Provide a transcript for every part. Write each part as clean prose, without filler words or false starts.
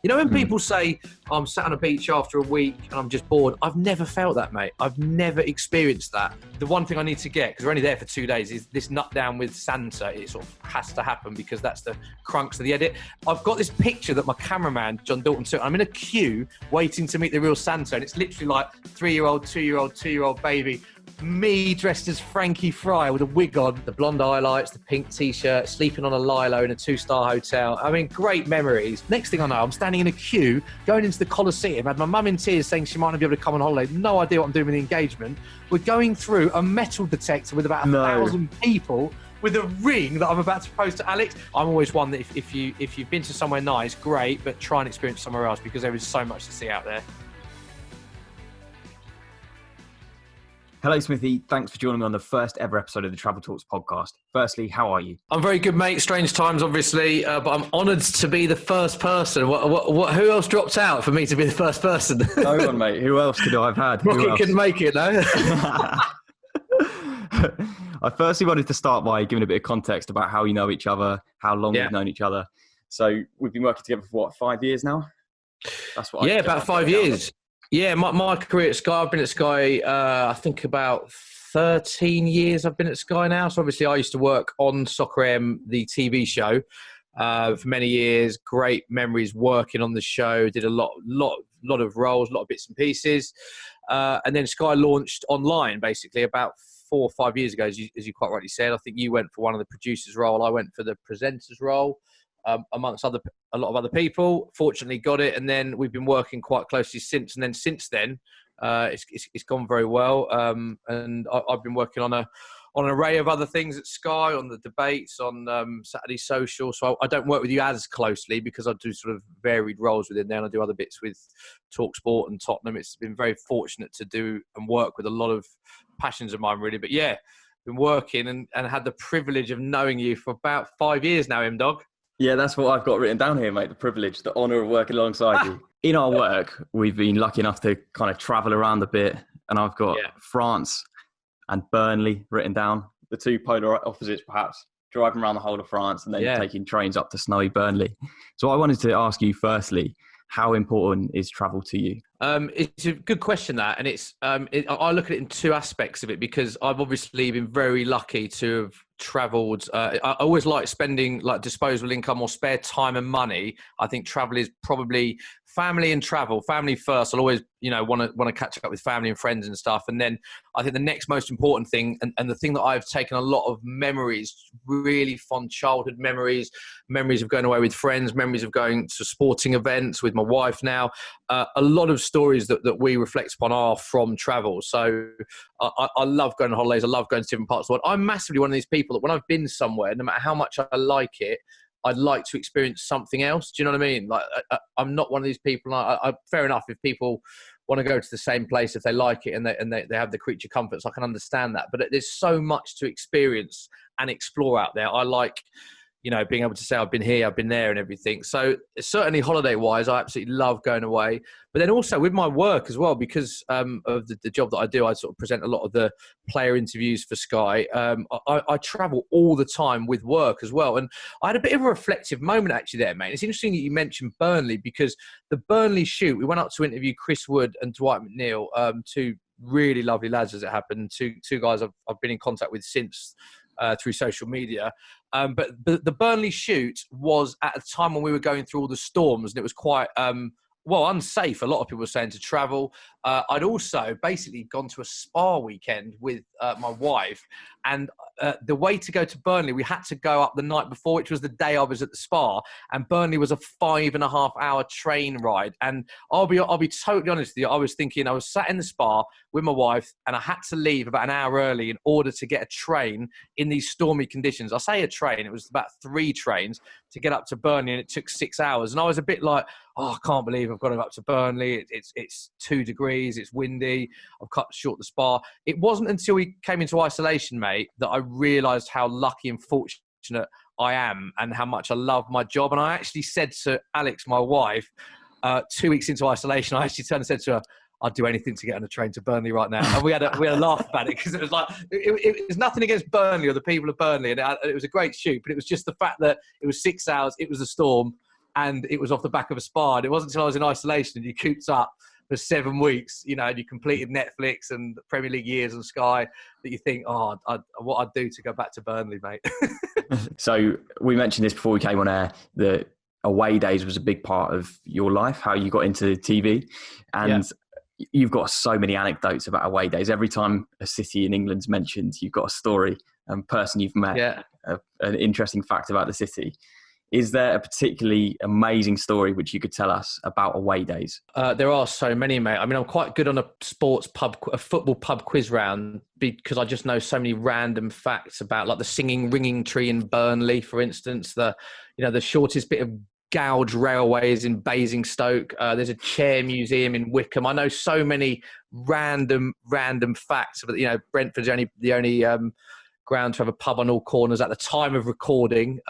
You know when people say, I'm sat on a beach after a week and I'm just bored? I've never felt that, mate. I've never experienced that. The one thing I need to get, because we're only there for 2 days, is this nut down with Santa. It sort of has to happen because that's the crux of the edit. I've got this picture that my cameraman, John Dalton, took. I'm in a queue waiting to meet the real Santa, and it's literally like 3-year-old, 2-year-old, 2-year-old baby. Me dressed as Franky Fryer with a wig on, the blonde highlights, the pink T-shirt, sleeping on a lilo in a 2-star hotel. I mean, great memories. Next thing I know, I'm standing in a queue, going into the Colosseum. I had my mum in tears saying she might not be able to come on holiday. No idea what I'm doing with the engagement. We're going through a metal detector with about 1,000 people with a ring that I'm about to propose to Alex. I'm always one that if you've been to somewhere nice, great, but try and experience somewhere else because there is so much to see out there. Hello, Smithy. Thanks for joining me on the first ever episode of the Travel Talks podcast. Firstly, how are you? I'm very good, mate. Strange times, obviously, but I'm honoured to be the first person. Who else dropped out for me to be the first person? No one, mate. Who else could I have had? Rocket couldn't make it, no? I firstly wanted to start by giving a bit of context about how you know each other, how long we've known each other. So we've been working together for, 5 years now? That's what. About 5 years. Yeah, my career at Sky, I've been at Sky, I think about 13 years I've been at Sky now. So obviously I used to work on Soccer AM, the TV show, for many years. Great memories working on the show. Did a lot of roles, a lot of bits and pieces. And then Sky launched online basically about 4 or 5 years ago, as you quite rightly said. I think you went for one of the producer's role. I went for the presenter's role. Amongst a lot of other people. Fortunately got it, and then we've been working quite closely since. And then since then, it's gone very well. And I've been working on an array of other things at Sky, on the debates, on Saturday Social. So I don't work with you as closely because I do sort of varied roles within there, and I do other bits with TalkSport and Tottenham. It's been very fortunate to do and work with a lot of passions of mine, really. But yeah, been working and had the privilege of knowing you for about 5 years now, M-Dog. Yeah, that's what I've got written down here, mate. The privilege, the honour of working alongside you. In our work, we've been lucky enough to kind of travel around a bit. And I've got France and Burnley written down. The two polar opposites, perhaps. Driving around the whole of France and then taking trains up to snowy Burnley. So I wanted to ask you firstly, how important is travel to you? It's a good question, that. And I look at it in two aspects of it because I've obviously been very lucky to have travelled. I always like spending like disposable income or spare time and money. I think travel is probably family and travel. Family first. I'll always, want to catch up with family and friends and stuff. And then I think the next most important thing, and the thing that I've taken a lot of memories, really fond childhood memories of going away with friends, memories of going to sporting events with my wife now. A lot of stories that we reflect upon are from travel. So I love going on holidays. I love going to different parts of the world. I'm massively one of these people that when I've been somewhere, no matter how much I like it, I'd like to experience something else. Do you know what I mean? Like I'm not one of these people. Fair enough if people want to go to the same place if they like it and they have the creature comforts. I can understand that. But there's so much to experience and explore out there. I like, being able to say I've been here, I've been there and everything. So certainly holiday-wise, I absolutely love going away. But then also with my work as well, because of the job that I do, I sort of present a lot of the player interviews for Sky. I travel all the time with work as well. And I had a bit of a reflective moment actually there, mate. It's interesting that you mentioned Burnley because the Burnley shoot, we went up to interview Chris Wood and Dwight McNeil, two really lovely lads as it happened, two guys I've been in contact with since through social media. But the Burnley shoot was at a time when we were going through all the storms and it was quite, unsafe. A lot of people were saying to travel. I'd also basically gone to a spa weekend with my wife, and the way to go to Burnley, we had to go up the night before, which was the day I was at the spa, and Burnley was a 5.5 hour train ride. And I'll be totally honest with you, I was thinking, I was sat in the spa with my wife and I had to leave about an hour early in order to get a train in these stormy conditions. I say a train, it was about 3 trains to get up to Burnley, and it took 6 hours. And I was a bit like, I can't believe I've got to go up to Burnley. It's 2 degrees, it's windy, I've cut short the spa. It wasn't until we came into isolation, mate, that I realised how lucky and fortunate I am and how much I love my job. And I actually said to Alex, my wife, 2 weeks into isolation, I actually turned and said to her, I'd do anything to get on a train to Burnley right now. And we had a laugh about it because it was like, it was nothing against Burnley or the people of Burnley. And it was a great shoot, but it was just the fact that it was 6 hours, it was a storm, and it was off the back of a spa. And it wasn't until I was in isolation and you cooped up for 7 weeks, and you completed Netflix and Premier League years and Sky, that you think, what I'd do to go back to Burnley, mate. So we mentioned this before we came on air, that away days was a big part of your life, how you got into TV. And you've got so many anecdotes about away days. Every time a city in England's mentioned, you've got a story and person you've met, an interesting fact about the city. Is there a particularly amazing story which you could tell us about away days? There are so many, mate. I mean, I'm quite good on a football pub quiz round, because I just know so many random facts about, like, the singing ringing tree in Burnley, for instance. The shortest bit of gouge railways in Basingstoke. There's a chair museum in Wickham. I know so many random facts. But Brentford's the only ground to have a pub on all corners at the time of recording.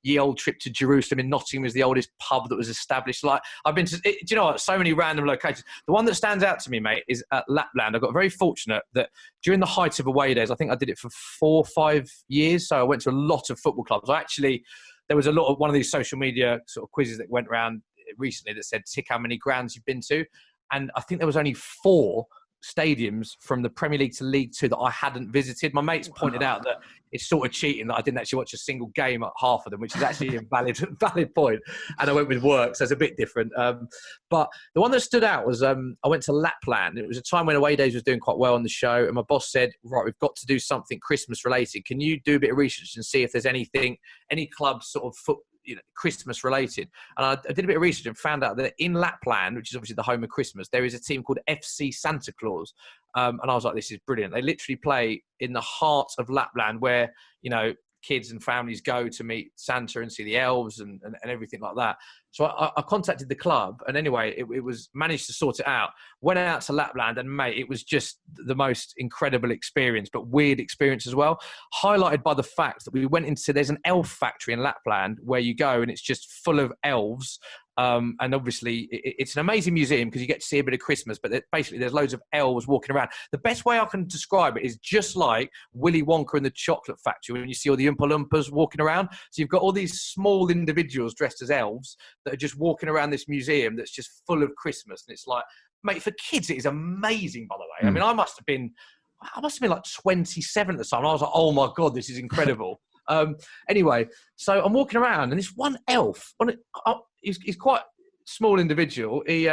Ye old trip to Jerusalem in Nottingham is the oldest pub that was established. Like, I've been to, do you know what? So many random locations. The one that stands out to me, mate, is at Lapland. I got very fortunate that during the height of away days, I think I did it for 4 or 5 years. So I went to a lot of football clubs. There was a lot of one of these social media sort of quizzes that went around recently that said, tick how many grounds you've been to. And I think there was only 4 stadiums from the Premier League to League Two that I hadn't visited. My mates pointed out that it's sort of cheating that I didn't actually watch a single game at half of them, which is actually a valid point. And I went with work, so it's a bit different. But the one that stood out was I went to Lapland. It was a time when Away Days was doing quite well on the show, and my boss said, right, we've got to do something Christmas related. Can you do a bit of research and see if there's any clubs sort of Christmas related? And I did a bit of research and found out that in Lapland, which is obviously the home of Christmas, there is a team called FC Santa Claus. And I was like, this is brilliant. They literally play in the heart of Lapland, where, kids and families go to meet Santa and see the elves and everything like that. So I contacted the club, and anyway, it was managed to sort it out. Went out to Lapland, and mate, it was just the most incredible experience, but weird experience as well. Highlighted by the fact that we went into, there's an elf factory in Lapland where you go and it's just full of elves. And obviously it's an amazing museum because you get to see a bit of Christmas, but basically there's loads of elves walking around. The best way I can describe it is just like Willy Wonka and the Chocolate Factory when you see all the Oompa Loompas walking around. So you've got all these small individuals dressed as elves that are just walking around this museum that's just full of Christmas. And it's like, mate, for kids, it is amazing, by the way. I mean, I must have been like 27 at the time. I was like, oh my God, this is incredible. Anyway, so I'm walking around and this one elf, he's quite small individual. He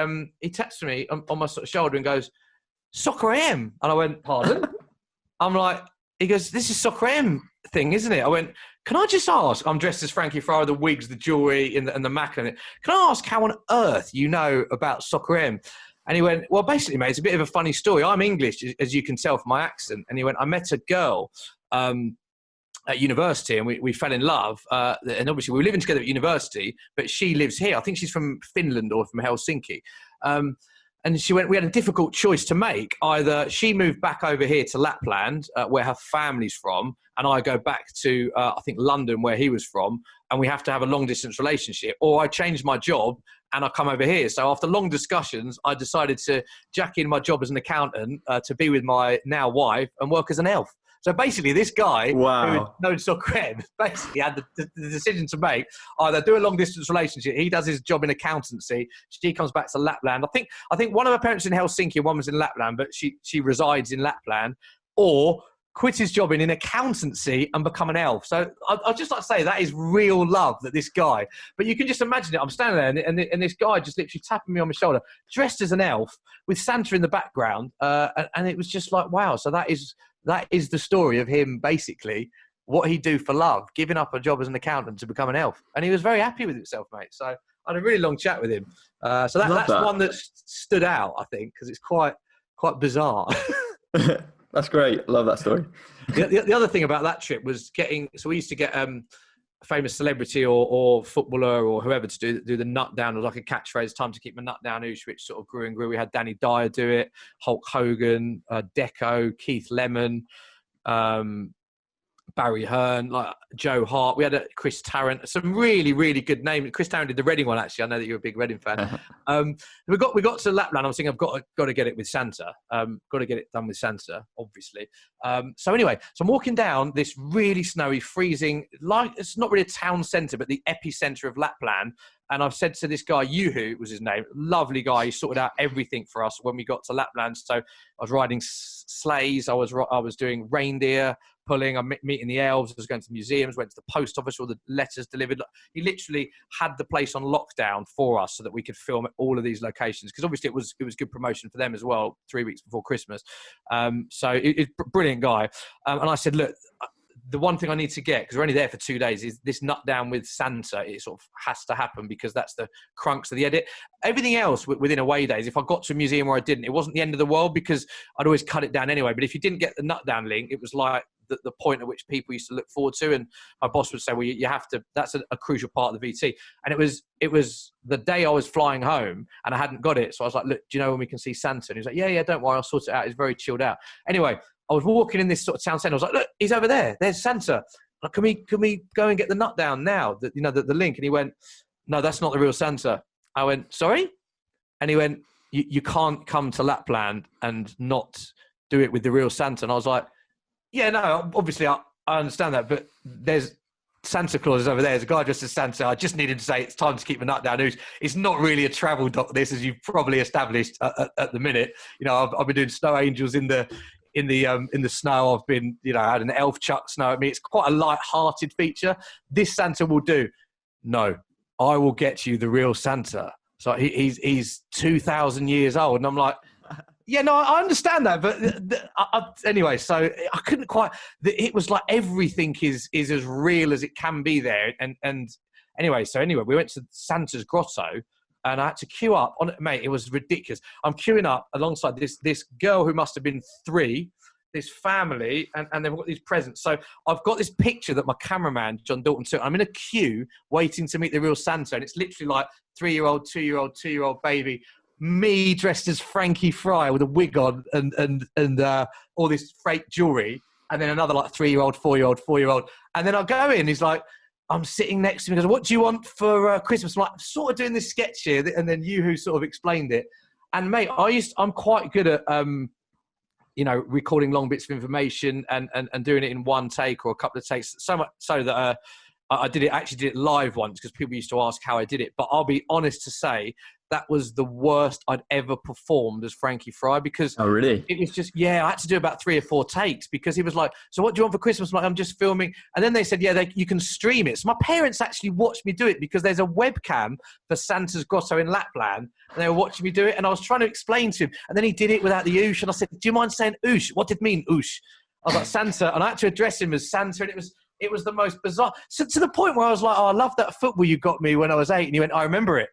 taps me on my sort of shoulder and goes, Soccer AM. And I went, pardon? I'm like, he goes, this is Soccer AM thing, isn't it? I went, can I just ask, I'm dressed as Franky Fryer, the wigs, the jewellery and the Mac and it. Can I ask how on earth you know about Soccer AM? And he went, well, basically, mate, it's a bit of a funny story. I'm English, as you can tell from my accent. And he went, I met a girl at university and we fell in love. And obviously we were living together at university, but she lives here. I think she's from Finland or from Helsinki. And she went, we had a difficult choice to make. Either she moved back over here to Lapland, where her family's from, and I go back to, I think, London, where he was from, and we have to have a long-distance relationship, or I change my job and I come over here. So after long discussions, I decided to jack in my job as an accountant to be with my now wife and work as an elf. So basically, this guy who had known Soccer basically had the decision to make: either do a long distance relationship, he does his job in accountancy, she comes back to Lapland. I think one of her parents in Helsinki and one was in Lapland, but she resides in Lapland, or quit his job in accountancy and become an elf. So I'd just like to say that is real love, that this guy. But you can just imagine it. I'm standing there and this guy just literally tapping me on my shoulder, dressed as an elf with Santa in the background. And it was just like, wow. So that is the story of him, basically, what he'd do for love, giving up a job as an accountant to become an elf. And he was very happy with himself, mate. So I had a really long chat with him. So that's one that stood out, I think, because it's quite bizarre. That's great. Love that story. The other thing about that trip was we used to get a famous celebrity or footballer or whoever to do the nut down. It was like a catchphrase, time to keep my nut down, which sort of grew and grew. We had Danny Dyer do it, Hulk Hogan, Deco, Keith Lemon, Barry Hearn, like Joe Hart. We had Chris Tarrant, some really, really good names. Chris Tarrant did the Reading one, actually. I know that you're a big Reading fan. We got to Lapland. I was thinking, I've got to get it with Santa. Got to get it done with Santa, obviously. So anyway, so I'm walking down this really snowy, freezing, like it's not really a town centre, but the epicenter of Lapland. And I've said to this guy, Yuhu was his name, lovely guy. He sorted out everything for us when we got to Lapland. So I was riding sleighs. I was doing reindeer pulling. I'm meeting the elves. I was going to museums, went to the post office, all the letters delivered. He literally had the place on lockdown for us so that we could film at all of these locations. Because obviously it was good promotion for them as well, 3 weeks before Christmas. So it's a brilliant guy. And I said, look, the one thing I need to get, because we're only there for 2 days, is this nut down with Santa. It sort of has to happen because that's the crux of the edit. Everything else within away days, if I got to a museum or I didn't, it wasn't the end of the world because I'd always cut it down anyway. But if you didn't get the nut down link, it was like the point at which people used to look forward to. And my boss would say, well, you have to, that's a crucial part of the VT. And it was the day I was flying home and I hadn't got it. So I was like, look, do you know when we can see Santa? And he was like, yeah, don't worry, I'll sort it out. He's very chilled out. Anyway, I was walking in this sort of town centre. I was like, look, he's over there. There's Santa. Like, can we go and get the nut down now? The link. And he went, no, that's not the real Santa. I went, sorry? And he went, you can't come to Lapland and not do it with the real Santa. And I was like, yeah, no, obviously I understand that, but there's Santa Claus is over there. There's a guy dressed as Santa. I just needed to say it's time to keep the nut down. It's not really a travel doc, this, as you've probably established at the minute. You know, I've been doing snow angels in the snow. I've been, had an elf chuck snow at me. It's quite a light-hearted feature. This Santa will do. No, I will get you the real Santa. So he's 2,000 years old, and I'm like, yeah, no, I understand that, but anyway, so I couldn't quite. It was like everything is as real as it can be there, and anyway, we went to Santa's grotto. And I had to queue up on it, mate. It was ridiculous. I'm queuing up alongside this girl who must have been 3, this family, and they've got these presents. So I've got this picture that my cameraman, John Dalton, took. I'm in a queue waiting to meet the real Santa. And it's literally like 3-year-old, 2-year-old, 2-year-old baby, me dressed as Franky Fryer with a wig on and all this fake jewelry. And then another like 3-year-old, 4-year-old, 4-year-old. And then I go in, he's like, I'm sitting next to him. He goes, what do you want for Christmas? I'm like, I'm sort of doing this sketch here. And then you who sort of explained it. And mate, I'm quite good at, recording long bits of information and doing it in one take or a couple of takes. So much so that I did it live once because people used to ask how I did it. But I'll be honest to say that was the worst I'd ever performed as Franky Fryer because oh really? It was just, I had to do about 3 or 4 takes because he was like, so what do you want for Christmas? I'm like, I'm just filming. And then they said, you can stream it. So my parents actually watched me do it because there's a webcam for Santa's grotto in Lapland and they were watching me do it. And I was trying to explain to him. And then he did it without the oosh. And I said, do you mind saying oosh? What did it mean, oosh? I was like, Santa. And I had to address him as Santa. And it was the most bizarre. So to the point where I was like, oh, I love that football you got me when I was 8. And he went, I remember it.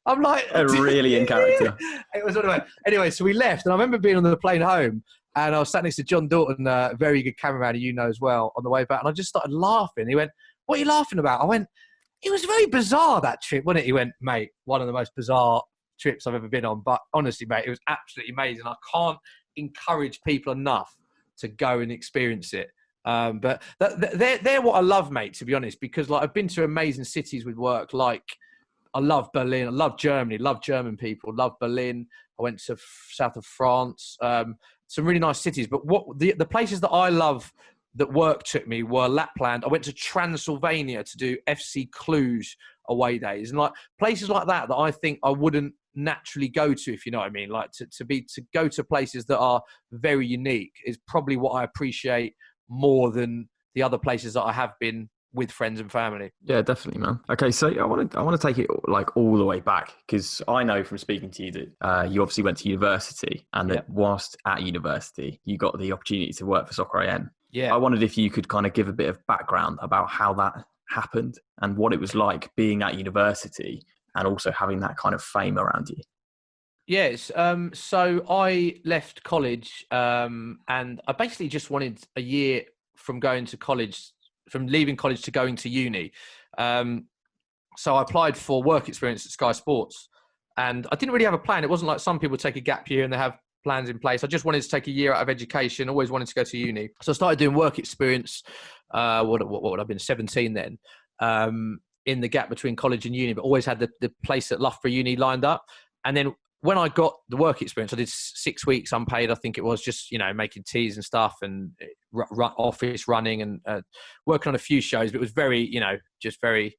I'm like, really in character. It was anyway. So we left, and I remember being on the plane home, and I was sat next to John Dalton, a very good cameraman who you know as well, on the way back, and I just started laughing. He went, "What are you laughing about?" I went, "It was very bizarre that trip, wasn't it?" He went, "Mate, one of the most bizarre trips I've ever been on, but honestly, mate, it was absolutely amazing. I can't encourage people enough to go and experience it." But they're what I love, mate. To be honest, because like I've been to amazing cities with work, like. I love Berlin. I love Germany. Love German people. Love Berlin. I went to south of France. Some really nice cities. But what the places that I love that work took me were Lapland. I went to Transylvania to do FC Cluj away days, and like places like that I think I wouldn't naturally go to, if you know what I mean. Like to go to places that are very unique is probably what I appreciate more than the other places that I have been with friends and family. Yeah, definitely, man. Okay, so I want to take it like all the way back because I know from speaking to you that you obviously went to university and that whilst at university you got the opportunity to work for Soccer AM. Yeah, I wondered if you could kind of give a bit of background about how that happened and what it was like being at university and also having that kind of fame around you. Yes. So I left college and I basically just wanted a year from leaving college to going to uni. So I applied for work experience at Sky Sports and I didn't really have a plan. It wasn't like some people take a gap year and they have plans in place. I just wanted to take a year out of education, always wanted to go to uni. So I started doing work experience, what would I have been, 17 then, in the gap between college and uni, but always had the place at Loughborough Uni lined up. And then when I got the work experience, I did 6 weeks unpaid. I think it was just, making teas and stuff and office running and working on a few shows. But it was very, just very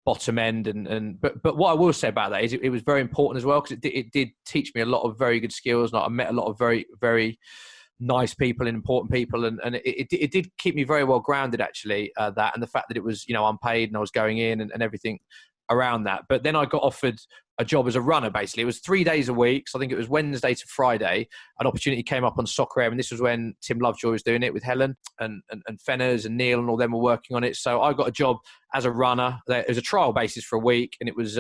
bottom end. But what I will say about that is it was very important as well, because it did teach me a lot of very good skills. And I met a lot of very, very nice people and important people. And it did keep me very well grounded, actually, that, and the fact that it was, unpaid and I was going in and everything around that. But then I got offered a job as a runner, basically. It was 3 days a week. So I think it was Wednesday to Friday. An opportunity came up on Soccer AM, and this was when Tim Lovejoy was doing it with Helen and Fenners and Neil and all them were working on it. So I got a job as a runner. It was a trial basis for a week, and it was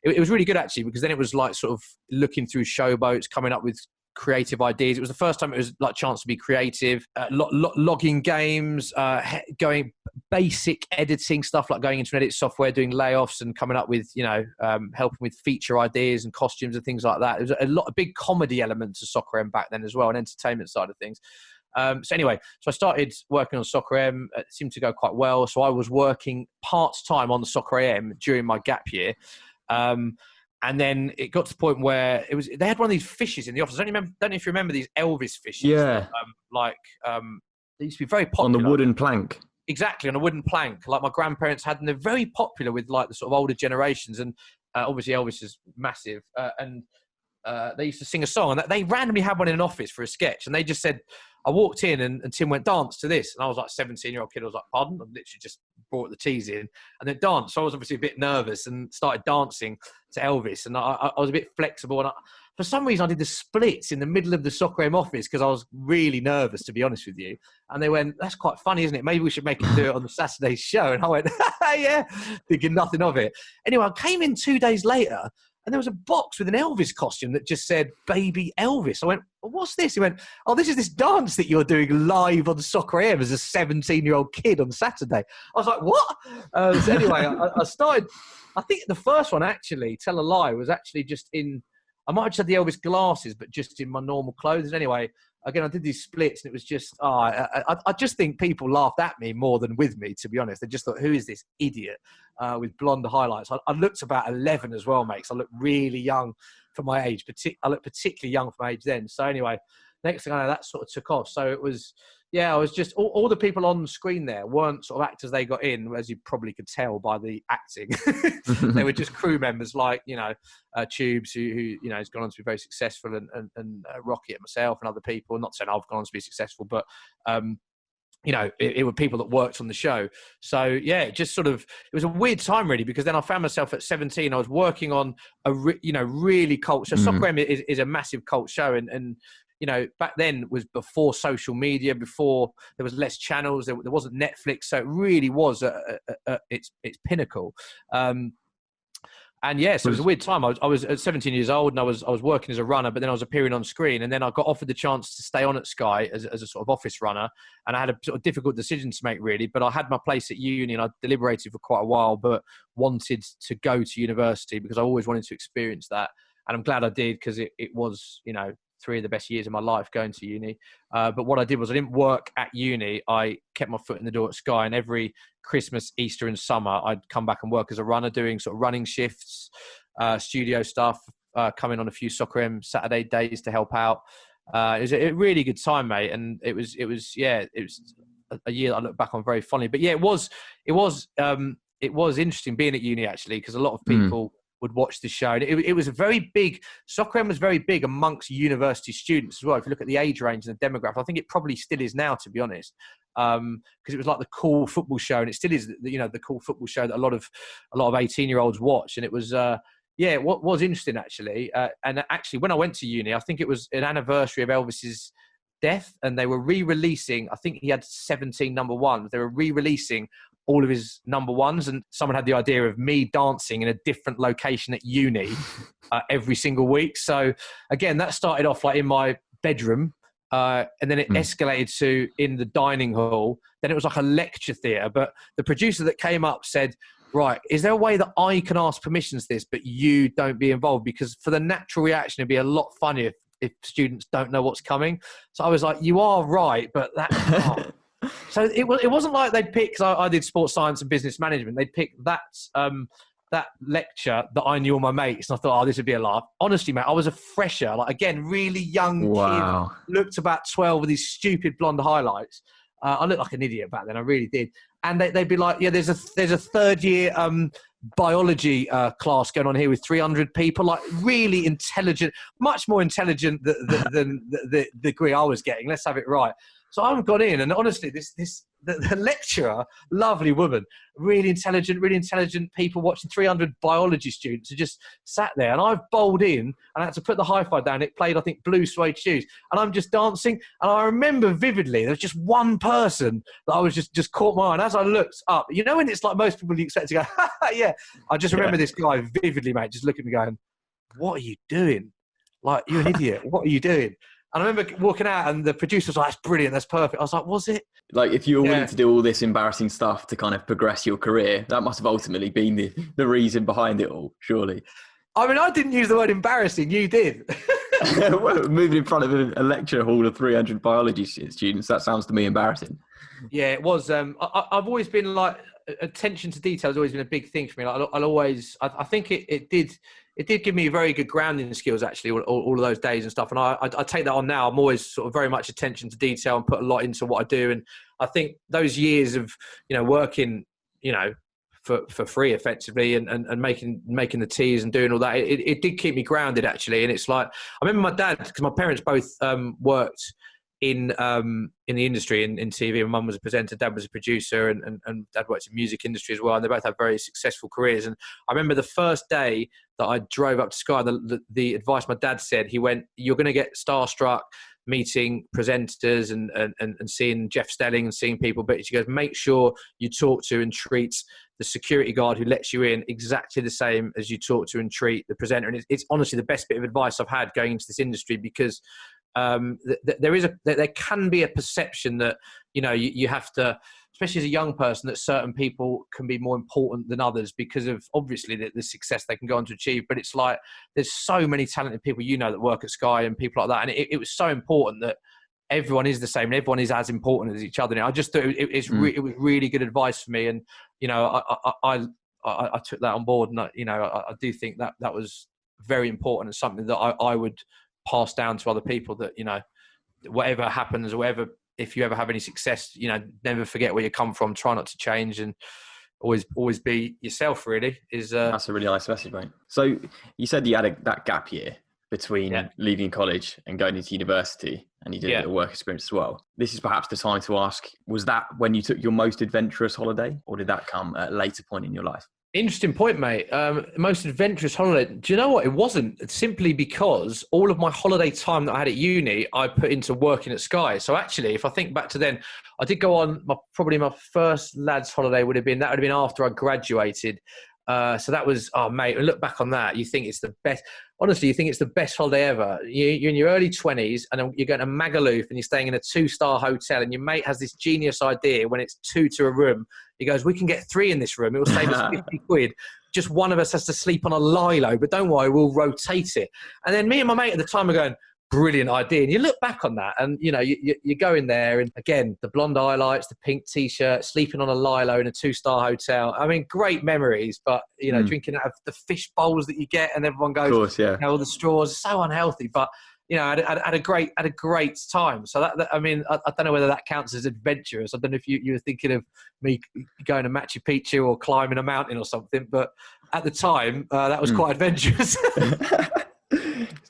really good, actually, because then it was like sort of looking through showboats, coming up with creative ideas. It was the first time it was like a chance to be creative, logging games, going basic editing stuff, like going into edit software, doing layoffs and coming up with, helping with feature ideas and costumes and things like that. There was a big comedy element to Soccer M back then as well, and entertainment side of things. So anyway, I started working on Soccer M. It seemed to go quite well. So I was working part-time on the Soccer AM during my gap year. And then it got to the point where they had one of these fishes in the office. I don't know if you remember these Elvis fishes. Yeah. They used to be very popular. On the wooden plank. Exactly, on a wooden plank, like my grandparents had, and they're very popular with like the sort of older generations. And obviously Elvis is massive. They used to sing a song, and they randomly had one in an office for a sketch. And they just said, I walked in and Tim went, dance to this. And I was like 17-year-old kid. I was like, pardon? I literally just brought the teas in and then danced. So I was obviously a bit nervous and started dancing to Elvis. And I was a bit flexible. And for some reason, I did the splits in the middle of the Soccer AM office because I was really nervous, to be honest with you. And they went, that's quite funny, isn't it? Maybe we should make him do it on the Saturday show. And I went, yeah, thinking nothing of it. Anyway, I came in 2 days later, and there was a box with an Elvis costume that just said, Baby Elvis. I went, well, what's this? He went, oh, this is this dance that you're doing live on Soccer AM as a 17-year-old kid on Saturday. I was like, what? So anyway, I started, I think the first one, actually, tell a lie, was actually just I might have just had the Elvis glasses, but just in my normal clothes. Anyway, again, I did these splits, and it was just, I just think people laughed at me more than with me, to be honest. They just thought, who is this idiot with blonde highlights? I looked about 11 as well, mate, so I looked really young for my age. I looked particularly young for my age then. So anyway, next thing I know, that sort of took off. So it was, I was just, all the people on the screen there weren't sort of actors they got in, as you probably could tell by the acting. They were just crew members like, Tubes, who has gone on to be very successful, and Rocky and myself and other people. Not saying I've gone on to be successful, but, it were people that worked on the show. So, it just sort of, it was a weird time, really, because then I found myself at 17, I was working on a, really cult show. Soccer M is a massive cult show, and back then was before social media, before there was less channels, there wasn't Netflix, so it really was its pinnacle. So it was a weird time. I was at 17 years old, and I was working as a runner, but then I was appearing on screen, and then I got offered the chance to stay on at Sky as a sort of office runner, and I had a sort of difficult decision to make, really. But I had my place at uni, and I deliberated for quite a while, but wanted to go to university because I always wanted to experience that, and I'm glad I did, because it was 3 of the best years of my life going to uni. But what I did was I didn't work at uni. I kept my foot in the door at Sky, and every Christmas, Easter and summer, I'd come back and work as a runner, doing sort of running shifts, studio stuff, coming on a few Soccer M Saturday days to help out. It was a really good time, mate. And it was a year that I look back on very fondly. But it was interesting being at uni, actually, because a lot of people would watch the show. And it was a very big, Soccer M was very big amongst university students as well. If you look at the age range and the demographic, I think it probably still is now, to be honest, because it was like the cool football show, and it still is, the cool football show that a lot of 18-year-olds watch. And it was, what was interesting, actually. And actually, when I went to uni, I think it was an anniversary of Elvis's death, and they were re-releasing, I think he had 17 number ones. They were re-releasing all of his number ones, and someone had the idea of me dancing in a different location at uni every single week. So again, that started off like in my bedroom, and then it escalated to in the dining hall. Then it was like a lecture theatre. But the producer that came up said, right, is there a way that I can ask permissions to this, but you don't be involved? Because for the natural reaction, it'd be a lot funnier if students don't know what's coming. So I was like, you are right, but that... So it wasn't like they'd pick, because I did sports science and business management, they'd pick that lecture that I knew all my mates, and I thought, this would be a laugh. Honestly, mate, I was a fresher, like, again, really young kid, looked about 12 with these stupid blonde highlights. I looked like an idiot back then, I really did. and they'd be like, yeah, there's a third year biology class going on here with 300 people, like really intelligent, much more intelligent than the degree I was getting. Let's have it right. So I've gone in, and honestly, the lecturer, lovely woman, really intelligent people watching 300 biology students who just sat there, and I've bowled in and I had to put the hi-fi down. It played, I think, Blue Suede Shoes, and I'm just dancing, and I remember vividly there was just one person that I was just caught my eye, and as I looked up, you know, when it's like most people you expect to go, yeah, I just remember this guy vividly, mate, just looking at me going, what are you doing? Like, you're an idiot. What are you doing? And I remember walking out, and the producer was like, that's brilliant, that's perfect. I was like, was it? Like, if you were willing to do all this embarrassing stuff to kind of progress your career, that must have ultimately been the reason behind it all, surely. I mean, I didn't use the word embarrassing, you did. Well, moving in front of a lecture hall of 300 biology students, that sounds to me embarrassing. Yeah, it was. I've always been like, attention to detail has always been a big thing for me. Like, I'll always, I think it did give me very good grounding skills, actually, all of those days and stuff. And I take that on now. I'm always sort of very much attention to detail and put a lot into what I do. And I think those years of, you know, working, you know, for free effectively and making the teas and doing all that, it did keep me grounded, actually. And it's like, I remember my dad, because my parents both worked in the industry, in TV. My mum was a presenter, dad was a producer, and dad worked in music industry as well, and they both had very successful careers. And I remember the first day that I drove up to Sky, the advice my dad said, he went, you're going to get starstruck meeting presenters and seeing Jeff Stelling and seeing people, but he goes, make sure you talk to and treat the security guard who lets you in exactly the same as you talk to and treat the presenter. And it's honestly the best bit of advice I've had going into this industry, because there can be a perception that, you know, you have to, especially as a young person, that certain people can be more important than others because of obviously the success they can go on to achieve. But it's like, there's so many talented people, you know, that work at Sky and people like that. And it was so important that everyone is the same and everyone is as important as each other. And I just thought it was really good advice for me. And, you know, I took that on board, and I do think that was very important and something that I would pass down to other people, that, you know, whatever happens or whatever, if you ever have any success, you know, never forget where you come from, try not to change, and always be yourself, really. That's a really nice message, mate. So you said you had that gap year between leaving college and going into university, and you did a work experience as well. This is perhaps the time to ask, was that when you took your most adventurous holiday, or did that come at a later point in your life? Interesting point, mate. Most adventurous holiday. Do you know what? It wasn't. It's simply because all of my holiday time that I had at uni, I put into working at Sky. So actually, if I think back to then, I did go on probably my first lads holiday would have been after I graduated. So that was, oh mate, look back on that, you think it's the best. Honestly, you think it's the best holiday ever. You're in your early 20s and you're going to Magaluf and you're staying in a 2-star hotel, and your mate has this genius idea when it's 2 to a room. He goes, we can get 3 in this room. It will save us 50 quid. Just one of us has to sleep on a lilo, but don't worry, we'll rotate it. And then me and my mate at the time are going, brilliant idea. And you look back on that and, you know, you go in there and, again, the blonde highlights, the pink T-shirt, sleeping on a lilo in a 2-star hotel. I mean, great memories, but, you know, drinking out of the fish bowls that you get and everyone goes, of course, yeah. You know, all the straws, so unhealthy. But, you know, I had a great time. So that I mean, I don't know whether that counts as adventurous. I don't know if you were thinking of me going to Machu Picchu or climbing a mountain or something, but at the time, that was quite adventurous.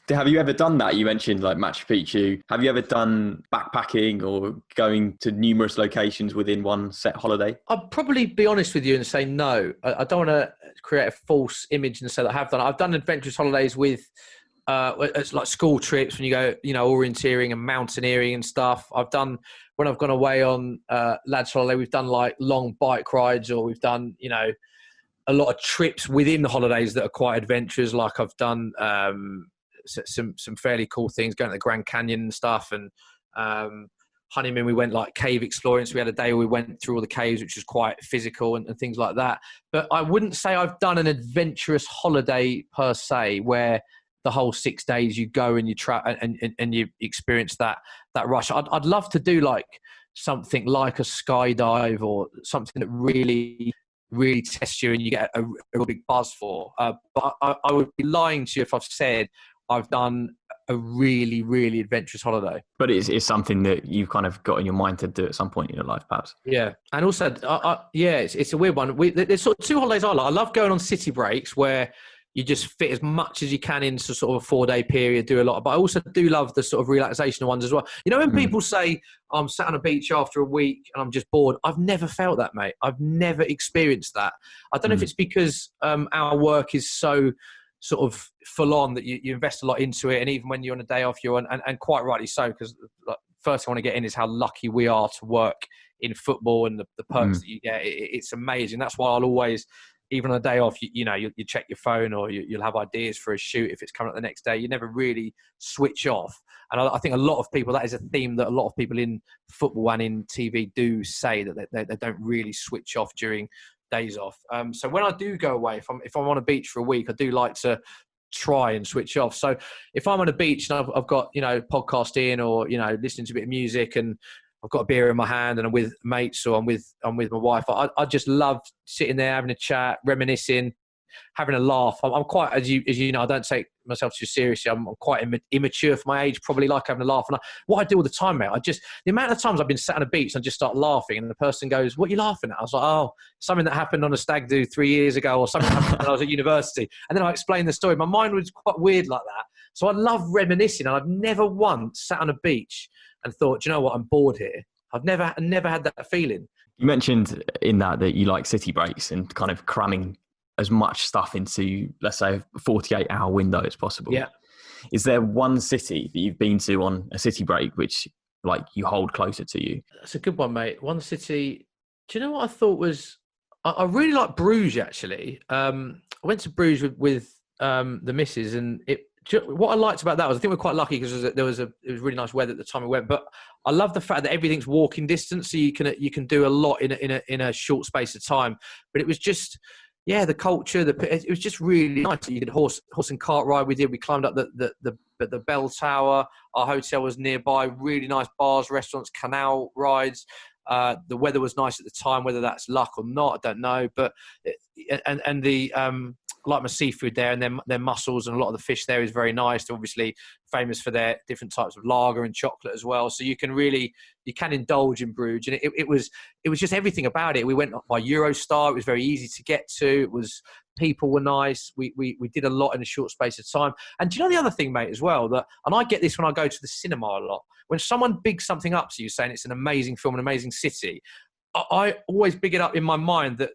Have you ever done that? You mentioned like Machu Picchu. Have you ever done backpacking or going to numerous locations within one set holiday? I'd probably be honest with you and say no. I don't want to create a false image and say that I have done. I've done adventurous holidays with it's like school trips when you go, you know, orienteering and mountaineering and stuff. I've done, when I've gone away on lads holiday, we've done like long bike rides, or we've done, you know, a lot of trips within the holidays that are quite adventurous. Like I've done some fairly cool things, going to the Grand Canyon and stuff. And honeymoon, we went like cave exploring. So we had a day where we went through all the caves, which was quite physical and things like that. But I wouldn't say I've done an adventurous holiday per se, where the whole 6 days you go and you and you experience that rush. I'd love to do like something like a skydive or something that really tests you and you get a real big buzz for. But I would be lying to you if I've said I've done a really, really adventurous holiday. But it's something that you've kind of got in your mind to do at some point in your life, perhaps. Yeah. And also, it's a weird one. There's sort of two holidays I like. I love going on city breaks where you just fit as much as you can into sort of a 4-day period, do a lot. But I also do love the sort of relaxation ones as well. You know, when people say, I'm sat on a beach after a week and I'm just bored, I've never felt that, mate. I've never experienced that. I don't know if it's because our work is so sort of full on that you invest a lot into it. And even when you're on a day off, you're on, and quite rightly so, because first thing I want to get in is how lucky we are to work in football and the perks that you get. It's amazing. That's why I'll always, even on a day off, you check your phone, or you'll have ideas for a shoot if it's coming up the next day. You never really switch off. And I think a lot of people, that is a theme that a lot of people in football and in TV do say, that they don't really switch off during days off. So when I do go away, if I'm on a beach for a week, I do like to try and switch off. So if I'm on a beach and I've got, podcast in, or, listening to a bit of music, and I've got a beer in my hand and I'm with mates, or I'm with my wife, I just love sitting there, having a chat, reminiscing, having a laugh. I'm quite, as you know, I don't take myself too seriously. I'm quite immature for my age, probably like having a laugh. And what I do all the time, mate, the amount of times I've been sat on a beach and I just start laughing, and the person goes, "What are you laughing at?" I was like, "Oh, something that happened on a stag do 3 years ago, or something that happened when I was at university." And then I explain the story. My mind was quite weird like that. So I love reminiscing, and I've never once sat on a beach and thought, "Do you know what? I'm bored here." I've never had that feeling. You mentioned in that you like city breaks and kind of cramming as much stuff into, let's say, a 48-hour window as possible. Yeah. Is there one city that you've been to on a city break which, like, you hold closer to you? That's a good one, mate. One city. Do you know what I thought was? I really like Bruges, actually. I went to Bruges with the missus, and what I liked about that was, I think we're quite lucky because it was really nice weather at the time we went. But I love the fact that everything's walking distance, so you can do a lot in a short space of time. But it was just, the culture. It was just really nice. You did horse and cart ride. We climbed up the bell tower. Our hotel was nearby. Really nice bars, restaurants, canal rides. The weather was nice at the time. Whether that's luck or not, I don't know. But I like my seafood there, and their mussels, and a lot of the fish there is very nice. They're obviously famous for their different types of lager and chocolate as well. So you can indulge in Bruges, and it was just everything about it. We went by Eurostar. It was very easy to get to. People were nice. We did a lot in a short space of time. And do you know the other thing, mate, as well, and I get this when I go to the cinema a lot. When someone bigs something up to you, saying it's an amazing film, an amazing city, I always big it up in my mind that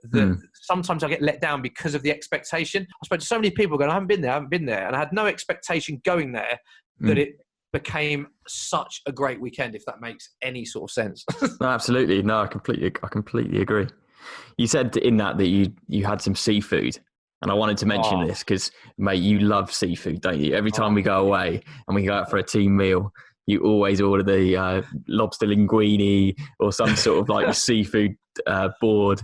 sometimes I get let down because of the expectation. I spoke to so many people going, I haven't been there. And I had no expectation going there that it became such a great weekend, if that makes any sort of sense. No, absolutely. No, I completely agree. You said in that you had some seafood. And I wanted to mention this because, mate, you love seafood, don't you? Every time we go away and we go out for a team meal, you always order the lobster linguine or some sort of like seafood board.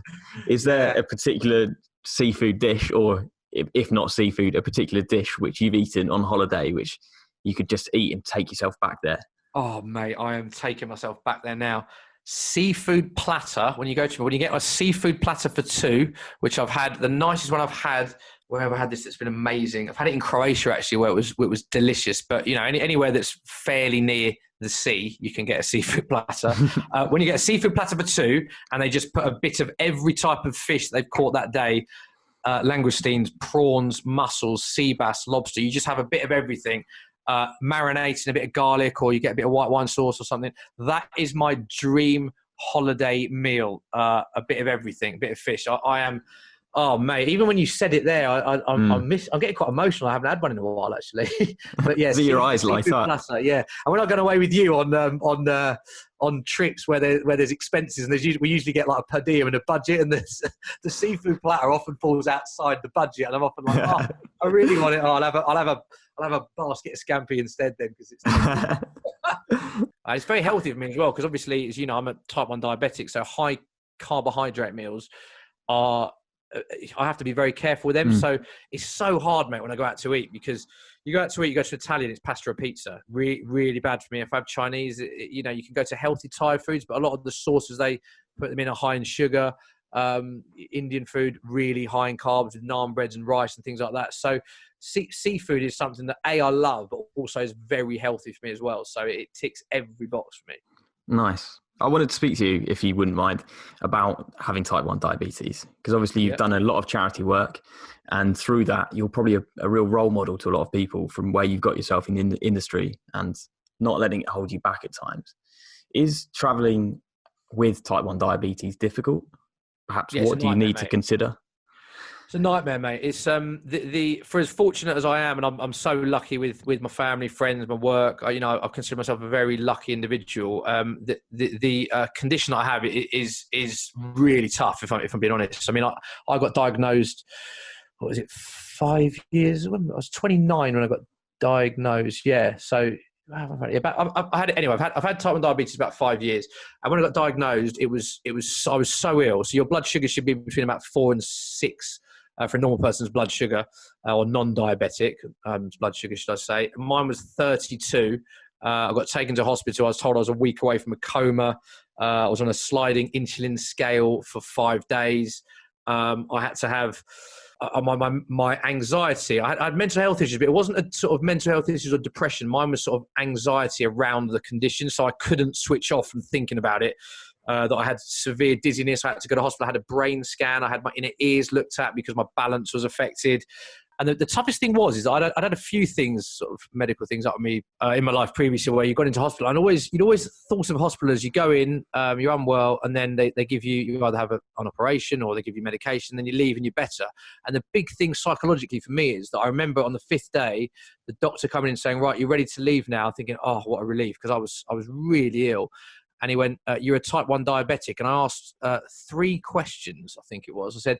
Is there a particular seafood dish, or if not seafood, a particular dish which you've eaten on holiday which you could just eat and take yourself back there? Oh, mate, I am taking myself back there now. Seafood platter. When you get a seafood platter for two, which I've had, the nicest one I've had, wherever I had this, it's been amazing. I've had it in Croatia, actually, where it was delicious. But, anywhere that's fairly near the sea, you can get a seafood platter. When you get a seafood platter for two, and they just put a bit of every type of fish they've caught that day, langoustines, prawns, mussels, sea bass, lobster, you just have a bit of everything. Marinated in a bit of garlic, or you get a bit of white wine sauce or something. That is my dream holiday meal. A bit of everything, a bit of fish. I am. Oh, mate! Even when you said it there, I'm getting quite emotional. I haven't had one in a while, actually. But yeah, see your eyes light up. Platter, yeah, and when I go away with you on trips where there's expenses, and we usually get like a per diem and a budget, and the seafood platter often falls outside the budget, and I'm often like, I really want it. I'll have a basket of scampi instead then, because it's very healthy for me as well. Because obviously, as you know, I'm a type 1 diabetic, so high carbohydrate meals are. I have to be very careful with them. So it's so hard, mate, when I go out to eat, because you go to Italian, it's pasta or pizza. Really, really bad for me. If I have Chinese, you can go to healthy Thai foods, but a lot of the sauces they put them in are high in sugar. Indian food, really high in carbs with naan breads and rice and things like that. So seafood is something that I love, but also is very healthy for me as well. So it ticks every box for me. Nice. I wanted to speak to you, if you wouldn't mind, about having type 1 diabetes, because obviously you've done a lot of charity work, and through that, you're probably a real role model to a lot of people from where you've got yourself in the industry and not letting it hold you back at times. Is traveling with type 1 diabetes difficult? Perhaps what do you need to consider? It's a nightmare, mate. It's for as fortunate as I am, and I'm so lucky with my family, friends, my work. I consider myself a very lucky individual. The condition I have is really tough. If I'm being honest, I mean, I got diagnosed. What was it? 5 years. I was 29 when I got diagnosed. Yeah, so. I've had type 1 diabetes about 5 years, and when I got diagnosed, I was so ill. So your blood sugar should be between about 4 and 6 for a normal person's blood sugar, or non-diabetic blood sugar, should I say. Mine was 32. I got taken to hospital. I was told I was a week away from a coma. I was on a sliding insulin scale for 5 days. I had to have my anxiety. I had mental health issues, but it wasn't a sort of mental health issues or depression. Mine was sort of anxiety around the condition, so I couldn't switch off from thinking about it. That I had severe dizziness. I had to go to hospital. I had a brain scan. I had my inner ears looked at because my balance was affected. And the toughest thing is I'd had a few things, sort of medical things up with me in my life previously, where you got into hospital. And you'd always thought of hospital as you go in, you're unwell, and then they give you either have an operation or they give you medication, then you leave and you're better. And the big thing psychologically for me is that I remember on the 5th day, the doctor coming in saying, right, you're ready to leave now, thinking, oh, what a relief, because I was really ill. And he went, you're a type 1 diabetic. And I asked 3 questions, I think it was. I said,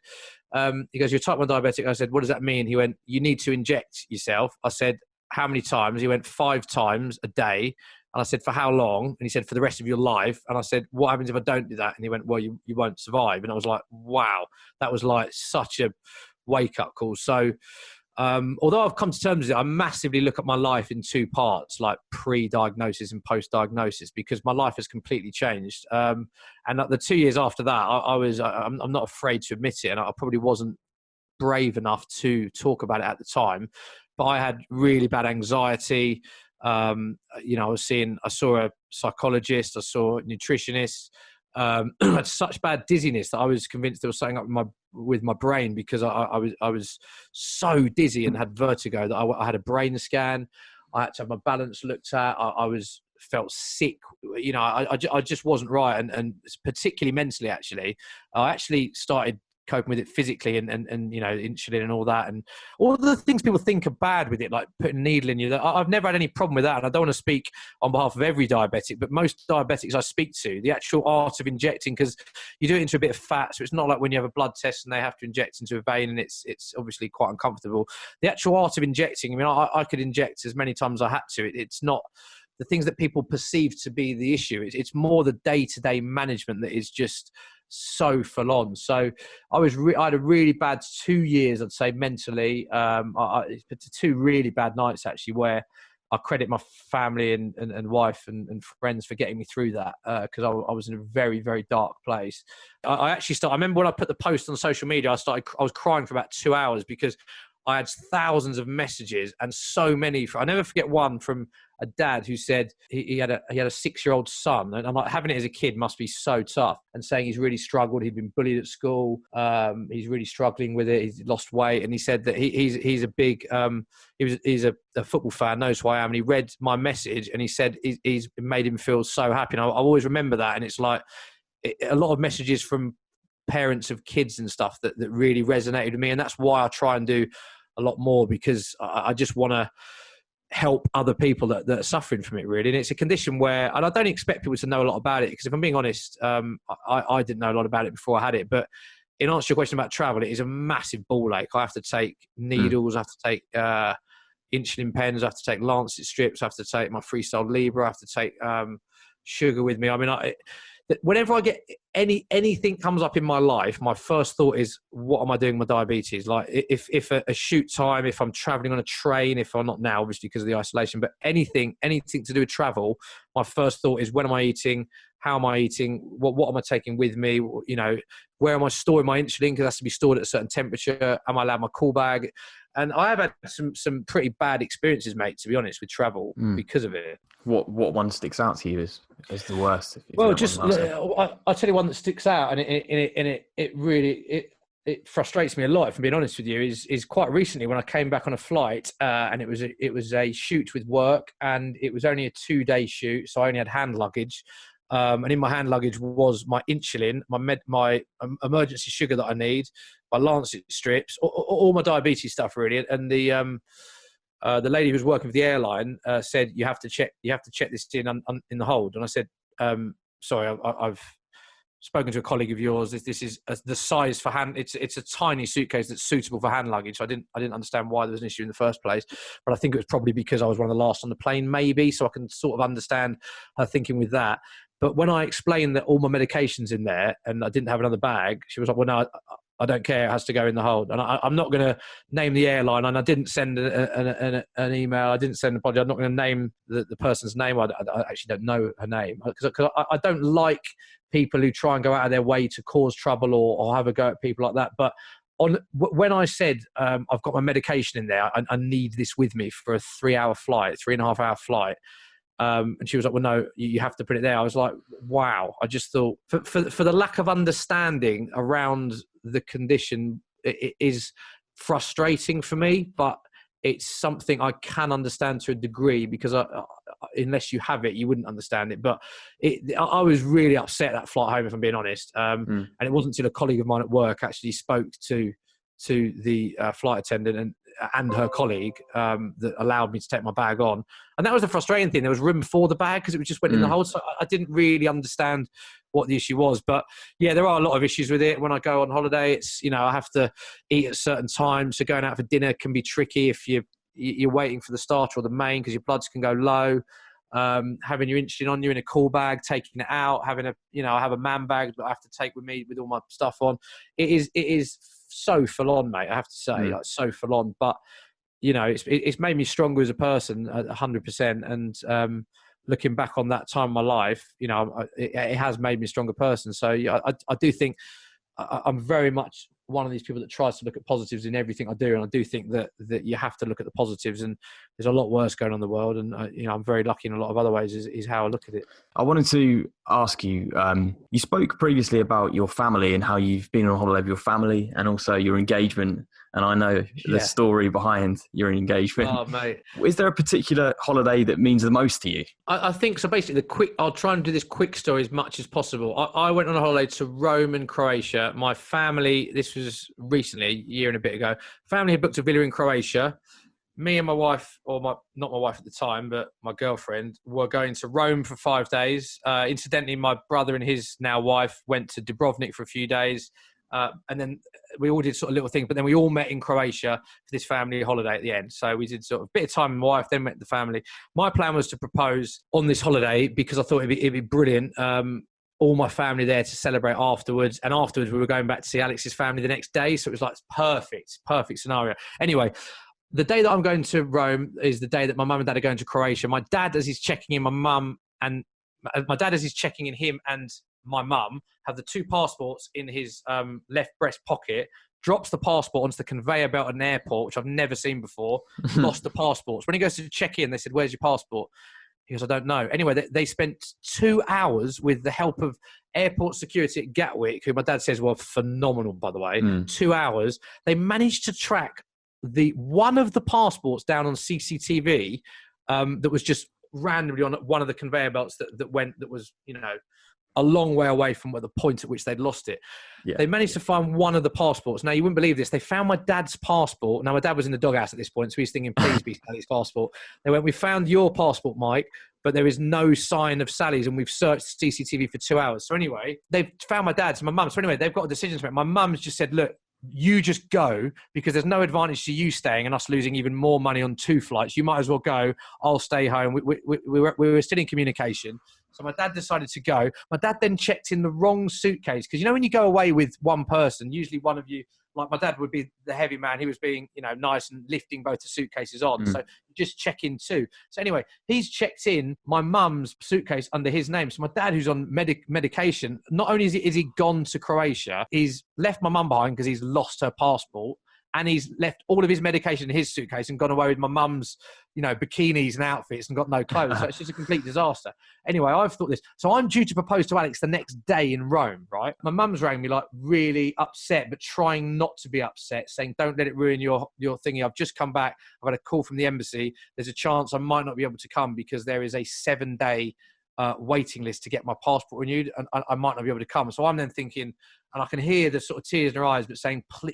he goes, you're a type 1 diabetic. I said, what does that mean? He went, you need to inject yourself. I said, how many times? He went, 5 times a day. And I said, for how long? And he said, for the rest of your life. And I said, what happens if I don't do that? And he went, well, you won't survive. And I was like, wow, that was like such a wake-up call. So although I've come to terms with it, I massively look at my life in 2 parts, like pre-diagnosis and post-diagnosis, because my life has completely changed. And the 2 years after that, I'm not afraid to admit it, and I probably wasn't brave enough to talk about it at the time, but I had really bad anxiety. I saw a psychologist, I saw a nutritionist. I had such bad dizziness that I was convinced there was something up with my brain, because I was so dizzy and had vertigo that I had a brain scan. I had to have my balance looked at. I felt sick. I just wasn't right, and particularly mentally. Actually, I actually started coping with it physically, and insulin and all that, and all the things people think are bad with it, like putting a needle in you. I've never had any problem with that, and I don't want to speak on behalf of every diabetic, but most diabetics I speak to, the actual art of injecting, because you do it into a bit of fat, so it's not like when you have a blood test and they have to inject into a vein, and it's obviously quite uncomfortable. The actual art of injecting, I mean, I could inject as many times as I had to. It's not the things that people perceive to be the issue. It's more the day-to-day management that is just so full on. So I had a really bad 2 years, I'd say, mentally. 2 really bad nights actually, where I credit my family and wife and friends for getting me through that, because I was in a very, very dark place. I remember when I put the post on social media, I was crying for about 2 hours, because I had thousands of messages, and so many. I never forget one from a dad who said he had a 6-year-old son, and I'm like, having it as a kid must be so tough, and saying he's really struggled. He'd been bullied at school. He's really struggling with it. He's lost weight, and he said that he's a big he's a football fan, knows who I am, and he read my message, and he said he's made him feel so happy. And I always remember that, and it's like a lot of messages from parents of kids and stuff that really resonated with me, and that's why I try and do a lot more, because I just want to help other people that are suffering from it, really. And it's a condition where, and I don't expect people to know a lot about it, because if I'm being honest, I didn't know a lot about it before I had it. But in answer to your question about travel, it is a massive ball ache. I have to take needles, I have to take insulin pens, I have to take Lancet strips, I have to take my Freestyle Libre, I have to take sugar with me. I mean, that whenever I get anything comes up in my life, my first thought is, what am I doing with my diabetes? Like if a shoot time, if I'm traveling on a train, if I'm not now, obviously because of the isolation, but anything to do with travel, my first thought is, when am I eating? How am I eating? What am I taking with me? You know, where am I storing my insulin? Because it has to be stored at a certain temperature. Am I allowed my cool bag? And I have had some pretty bad experiences, mate, to be honest, with travel because of it. What one sticks out to you as the worst? Well, just I'll tell you one that sticks out, and it really frustrates me a lot, if I'm being honest with you. Is quite recently when I came back on a flight, and it was a shoot with work, and it was only a 2-day shoot, so I only had hand luggage. And in my hand luggage was my insulin, my emergency sugar that I need, my Lancet strips, all my diabetes stuff really. And the lady who was working for the airline said, you have to check this in the hold. And I said, sorry, I've spoken to a colleague of yours. This is the size for hand. It's a tiny suitcase that's suitable for hand luggage. I didn't understand why there was an issue in the first place, but I think it was probably because I was one of the last on the plane, maybe. So I can sort of understand her thinking with that. But when I explained that all my medication's in there and I didn't have another bag, she was like, well, no, I don't care. It has to go in the hold. And I'm not going to name the airline. And I didn't send an email. I didn't send an apology. I'm not going to name the person's name. I actually don't know her name. Because I don't like people who try and go out of their way to cause trouble or have a go at people like that. But when I said, I've got my medication in there, I need this with me for a 3-hour flight, 3.5-hour flight. And she was like, well, no, you have to put it there. I was like, wow. I just thought for the lack of understanding around the condition, it is frustrating for me, but it's something I can understand to a degree, because unless you have it, you wouldn't understand it. But I was really upset that flight home, if I'm being honest. And it wasn't until a colleague of mine at work actually spoke to the flight attendant and her colleague that allowed me to take my bag on. And that was the frustrating thing. There was room for the bag because it just went in the hold. So I didn't really understand what the issue was. But yeah, there are a lot of issues with it. When I go on holiday, it's, I have to eat at certain times. So going out for dinner can be tricky if you're waiting for the starter or the main, because your bloods can go low. Having your insulin on you in a cool bag, taking it out, I have a man bag that I have to take with me with all my stuff on. It is so full on, mate. I have to say, like, so full on. But it's made me stronger as a person, 100%. And looking back on that time of my life, it has made me a stronger person. So I do think I'm very much one of these people that tries to look at positives in everything I do. And I do think that you have to look at the positives, and there's a lot worse going on in the world. And, I'm very lucky in a lot of other ways is how I look at it. I wanted to ask you, you spoke previously about your family and how you've been on holiday with your family and also your engagement. And I know the story behind your engagement. Oh, mate. Is there a particular holiday that means the most to you? I think so. Basically, I'll try and do this quick story as much as possible. I went on a holiday to Rome and Croatia. My family, this was recently, a year and a bit ago, family had booked a villa in Croatia. Me and my wife, not my wife at the time, but my girlfriend, were going to Rome for 5 days. Incidentally, my brother and his now wife went to Dubrovnik for a few days. And then we all did sort of little things, but then we all met in Croatia for this family holiday at the end. So we did sort of a bit of time with my wife, then met the family. My plan was to propose on this holiday because I thought it'd be brilliant. All my family there to celebrate afterwards. And afterwards, we were going back to see Alex's family the next day. So it was like perfect scenario. Anyway, the day that I'm going to Rome is the day that my mum and dad are going to Croatia. My dad, as he's checking in, him and my mum have the 2 passports in his left breast pocket, drops the passport onto the conveyor belt at an airport, which I've never seen before, lost the passports. When he goes to check in, they said, where's your passport? He goes, I don't know. Anyway, they spent 2 hours with the help of airport security at Gatwick, who my dad says were phenomenal, by the way. 2 hours. They managed to track one of the passports down on CCTV that was just randomly on one of the conveyor belts that was, a long way away from the point at which they'd lost it. Yeah. They managed to find one of the passports. Now, you wouldn't believe this. They found my dad's passport. Now, my dad was in the doghouse at this point, so he's thinking, please be Sally's passport. They went, we found your passport, Mike, but there is no sign of Sally's, and we've searched CCTV for 2 hours. So anyway, they've found my dad's and my mum. So anyway, they've got a decision to make. My mum's just said, look, you just go, because there's no advantage to you staying and us losing even more money on 2 flights. You might as well go. I'll stay home. We were still in communication. So my dad decided to go. My dad then checked in the wrong suitcase because, you know, when you go away with one person, usually one of you, like my dad would be the heavy man. He was being, you know, nice and lifting both the suitcases on. So you just check in too. So anyway, he's checked in my mum's suitcase under his name. So my dad, who's on medication, not only is he gone to Croatia, he's left my mum behind because he's lost her passport. And he's left all of his medication in his suitcase and gone away with my mum's, you know, bikinis and outfits and got no clothes. So it's just a complete disaster. Anyway, I've thought this. So I'm due to propose to Alex the next day in Rome, right? My mum's rang me like really upset, but trying not to be upset, saying, don't let it ruin your thingy. I've just come back. I've had a call from the embassy. There's a chance I might not be able to come because there is a 7-day waiting list to get my passport renewed, and I might not be able to come. So I'm then thinking, and I can hear the sort of tears in her eyes, but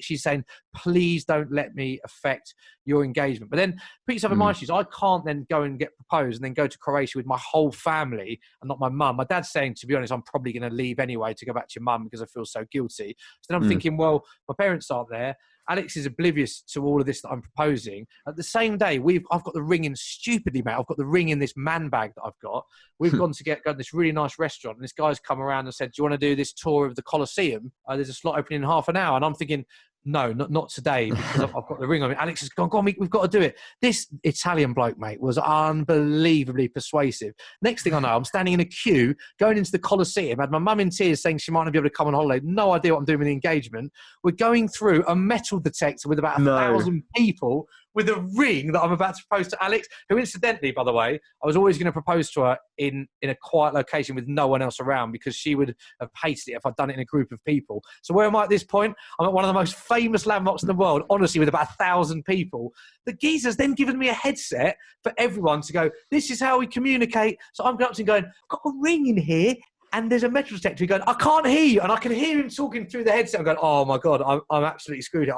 she's saying, please don't let me affect your engagement. But then put yourself in my shoes. I can't then go and get proposed and then go to Croatia with my whole family and not my mum. My dad's saying, to be honest, I'm probably going to leave anyway to go back to your mum because I feel so guilty. So then I'm thinking, well, my parents aren't there. Alex is oblivious to all of this that I'm proposing. At the same day, I've got the ring in, stupidly, mate. I've got the ring in this man bag that I've got. We've gone to go to this really nice restaurant, and this guy's come around and said, do you want to do this tour of the Colosseum? There's a slot opening in half an hour. And I'm thinking, no, not today, because I've got the ring on me. Alex has gone, we've got to do it. This Italian bloke, mate, was unbelievably persuasive. Next thing I know, I'm standing in a queue, going into the Colosseum. I had my mum in tears saying she might not be able to come on holiday. No idea what I'm doing with the engagement. We're going through a metal detector with about 1,000 people with a ring that I'm about to propose to Alex, who incidentally, by the way, I was always going to propose to her in a quiet location with no one else around because she would have hated it if I'd done it in a group of people. So where am I at this point? I'm at one of the most famous landmarks in the world, honestly, with about 1,000 people. The geezer's then given me a headset for everyone to go, this is how we communicate. So I'm going up to him going, I've got a ring in here. And there's a metal detector going, I can't hear you. And I can hear him talking through the headset. I'm going, oh my God, I'm absolutely screwed.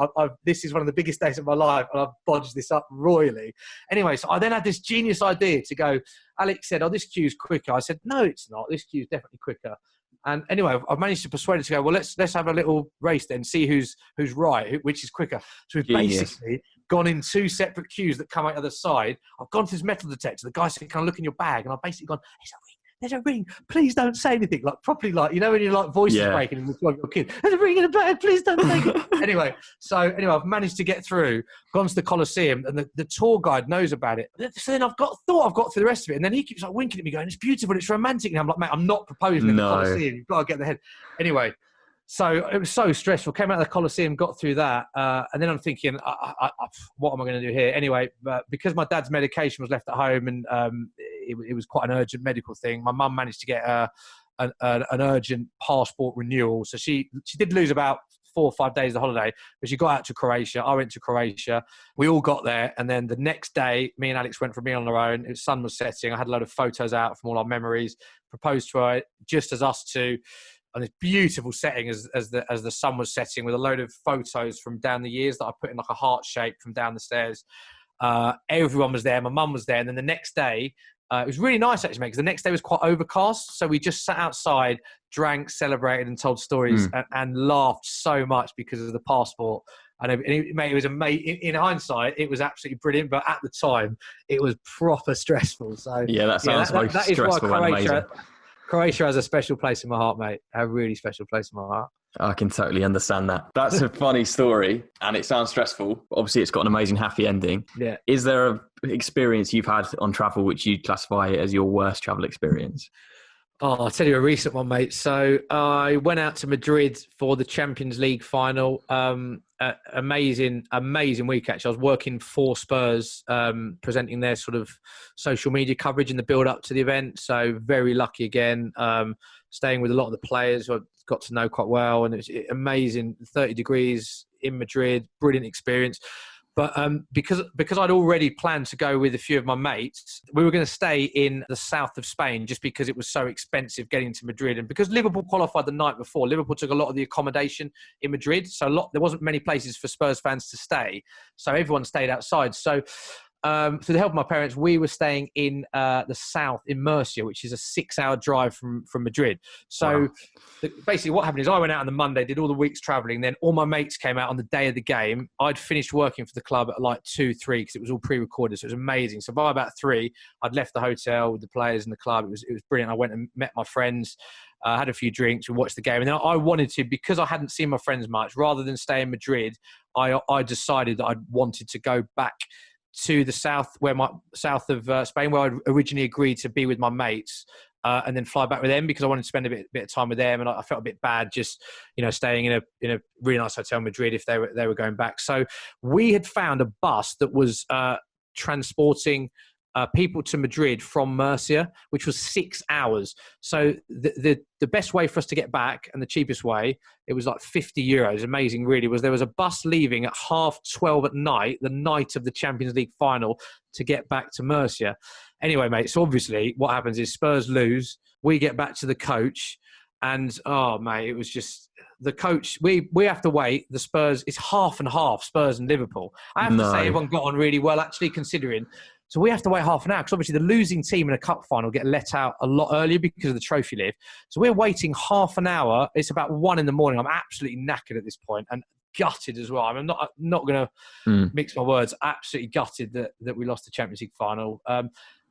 This is one of the biggest days of my life. And I've bodged this up royally. Anyway, so I then had this genius idea to go, Alex said, oh, this queue's quicker. I said, no, it's not. This queue's definitely quicker. And anyway, I've managed to persuade her to go, well, let's have a little race then, see who's right, which is quicker. So we've basically gone in 2 separate queues that come out the other side. I've gone to this metal detector. The guy said, can I look in your bag? And I've basically gone, there's a ring. Please don't say anything. Like properly, like, you know, when you're like voices breaking and you're your kid, there's a ring in the bag. Please don't take it. Anyway, I've managed to get through, gone to the Colosseum, and the tour guide knows about it. So then I've got through the rest of it, and then he keeps like winking at me, going, "It's beautiful, it's romantic." And I'm like, mate, I'm not proposing in the Colosseum. You've got to get the head. Anyway. So it was so stressful. Came out of the Colosseum, got through that, and then I'm thinking, what am I going to do here? Anyway, because my dad's medication was left at home, and it was quite an urgent medical thing, my mum managed to get an urgent passport renewal. So she did lose about 4 or 5 days of holiday, but she got out to Croatia. I went to Croatia. We all got there, and then the next day, me and Alex went for a meal on our own. The sun was setting. I had a load of photos out from all our memories. Proposed to her just as us two. On this beautiful setting as the sun was setting, with a load of photos from down the years that I put in like a heart shape from down the stairs. Everyone was there. My mum was there. And then the next day, it was really nice actually, because the next day was quite overcast. So we just sat outside, drank, celebrated, and told stories and laughed so much because of the passport. And it was amazing. In hindsight, it was absolutely brilliant. But at the time, it was proper stressful. So that sounds both stressful and amazing. Croatia has a special place in my heart, mate. A really special place in my heart. I can totally understand that. That's a funny story, and it sounds stressful. Obviously, it's got an amazing happy ending. Yeah. Is there an experience you've had on travel which you'd classify as your worst travel experience? Oh, I'll tell you a recent one, mate. So I went out to Madrid for the Champions League final. Amazing week, actually. I was working for Spurs, presenting their sort of social media coverage in the build-up to the event. So very lucky again, staying with a lot of the players who I got to know quite well. And it was amazing, 30 degrees in Madrid, brilliant experience. But because I'd already planned to go with a few of my mates, we were going to stay in the south of Spain just because it was so expensive getting to Madrid. And because Liverpool qualified the night before, Liverpool took a lot of the accommodation in Madrid. So there wasn't many places for Spurs fans to stay. So everyone stayed outside. So through the help of my parents, we were staying in the south in Murcia, which is a 6-hour drive from Madrid. So basically what happened is I went out on the Monday, did all the week's traveling. Then all my mates came out on the day of the game. I'd finished working for the club at like 2, 3 because it was all pre-recorded. So it was amazing. So by about 3, I'd left the hotel with the players and the club. It was brilliant. I went and met my friends, had a few drinks, we watched the game. And then I wanted to, because I hadn't seen my friends much, rather than stay in Madrid, I decided that I wanted to go back to the south, south of Spain, where I originally agreed to be with my mates, and then fly back with them because I wanted to spend a bit of time with them, and I felt a bit bad just staying in a really nice hotel in Madrid if they were going back. So we had found a bus that was transporting people to Madrid from Murcia, which was 6 hours. So the best way for us to get back, and the cheapest way, it was like €50. Amazing, really, was there was a bus leaving at 12:30 at night, the night of the Champions League final, to get back to Murcia. Anyway, mate, so obviously what happens is Spurs lose. We get back to the coach, and oh, mate, it was just the coach. We have to wait. The Spurs, it's half and half, Spurs and Liverpool. I have to say everyone got on really well, actually, considering. So we have to wait half an hour because obviously the losing team in a cup final get let out a lot earlier because of the trophy lift. So we're waiting half an hour. It's about 1 a.m. I'm absolutely knackered at this point and gutted as well. I'm not going to mix my words. Absolutely gutted that we lost the Champions League final.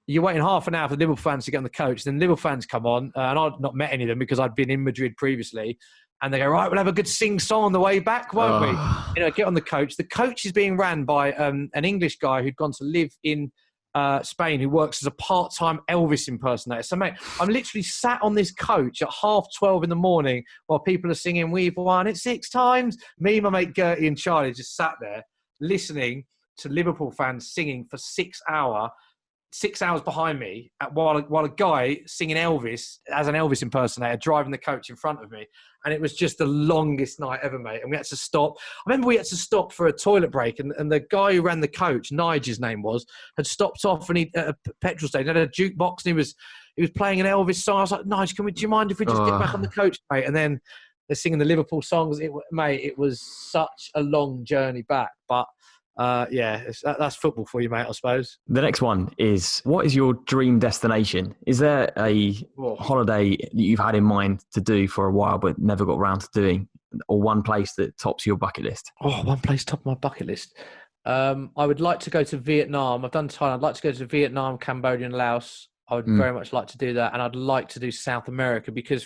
You're waiting half an hour for the Liverpool fans to get on the coach. Then Liverpool fans come on, and I'd not met any of them because I'd been in Madrid previously. And they go, right, we'll have a good sing-song on the way back, won't we? Get on the coach. The coach is being ran by an English guy who'd gone to live in Spain, who works as a part-time Elvis impersonator. So, mate, I'm literally sat on this coach at 12:30 in the morning while people are singing, "We've won it 6 times." Me, my mate Gertie and Charlie just sat there listening to Liverpool fans singing for 6 hours. 6 hours behind me while a guy singing Elvis as an Elvis impersonator driving the coach in front of me. And it was just the longest night ever, mate. And we had to stop. I remember we had to stop for a toilet break, and the guy who ran the coach, Nige his name was, had stopped off and at a petrol station, had a jukebox, and he was playing an Elvis song. I was like, Nige, do you mind if we just get back on the coach, mate? And then they're singing the Liverpool songs. Mate, it was such a long journey back, but that's football for you, mate, I suppose. The next one is, what is your dream destination? Is there a holiday that you've had in mind to do for a while but never got around to doing, or one place that tops your bucket list? One place top my bucket list. I would like to go to Vietnam. I've done Thailand. I'd like to go to Vietnam, Cambodia and Laos. I would very much like to do that. And I'd like to do South America because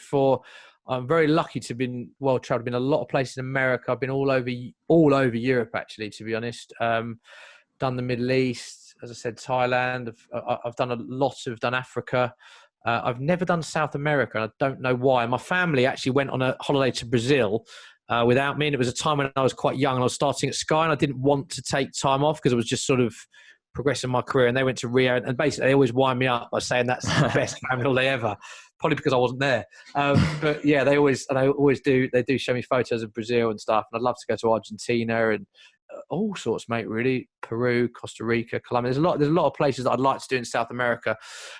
I'm very lucky to have been well-traveled. I've been a lot of places in America. I've been all over Europe, actually, to be honest. Done the Middle East, as I said, Thailand. I've done Africa. I've never done South America, and I don't know why. My family actually went on a holiday to Brazil without me, and it was a time when I was quite young, and I was starting at Sky, and I didn't want to take time off because it was just sort of progressing my career. And they went to Rio, and basically they always wind me up by saying that's the best family holiday ever. Probably because I wasn't there. But yeah, they always do. They do show me photos of Brazil and stuff. And I'd love to go to Argentina and all sorts, mate, really. Peru, Costa Rica, Colombia. There's a lot of places that I'd like to do in South America.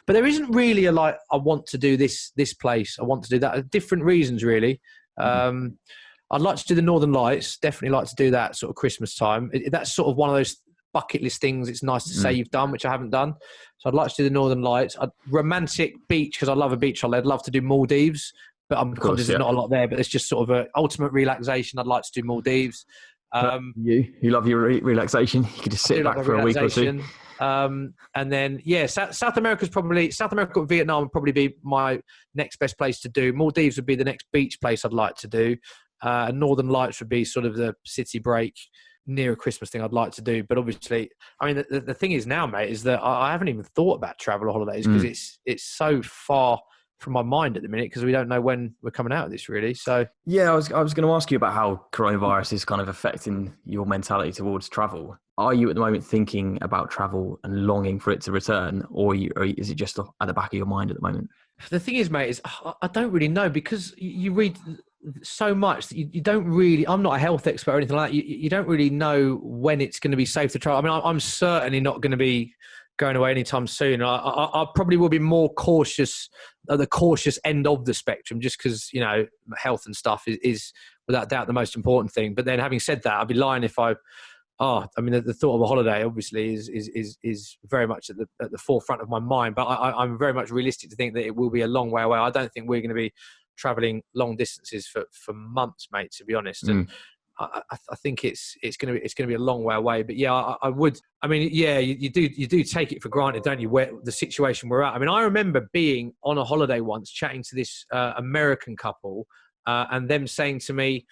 But there isn't really I want to do this place. I want to do that. Different reasons, really. I'd like to do the Northern Lights. Definitely like to do that sort of Christmas time. That's sort of one of those bucket list things it's nice to say you've done, which I haven't done. So I'd like to do the Northern Lights. Romantic beach, because I love a beach holiday. I'd love to do Maldives, but I'm conscious there's not a lot there. But it's just sort of an ultimate relaxation. I'd like to do Maldives. You love your relaxation. You could just sit back for a week or two. And then South America or Vietnam would probably be my next best place to do. Maldives would be the next beach place I'd like to do. And Northern Lights would be sort of the city break near a Christmas thing I'd like to do. But obviously, I mean, the thing is now, mate, is that I haven't even thought about travel or holidays because it's so far from my mind at the minute because we don't know when we're coming out of this, really. So yeah, I was going to ask you about how coronavirus is kind of affecting your mentality towards travel. Are you at the moment thinking about travel and longing for it to return, or is it just at the back of your mind at the moment? The thing is, mate, is I don't really know because you read so much that you don't really. I'm not a health expert or anything like that. You don't really know when it's going to be safe to travel. I mean, I'm certainly not going to be going away anytime soon. I probably will be more cautious at the cautious end of the spectrum, just because health and stuff is without doubt the most important thing. But then, having said that, I'd be lying if I I mean, the thought of a holiday obviously is very much at the forefront of my mind. But I'm very much realistic to think that it will be a long way away. I don't think we're going to be traveling long distances for months, mate. To be honest, and I think it's going to be a long way away. But yeah, I would. I mean, yeah, you do take it for granted, don't you? Where the situation we're at. I mean, I remember being on a holiday once, chatting to this American couple, and them saying to me,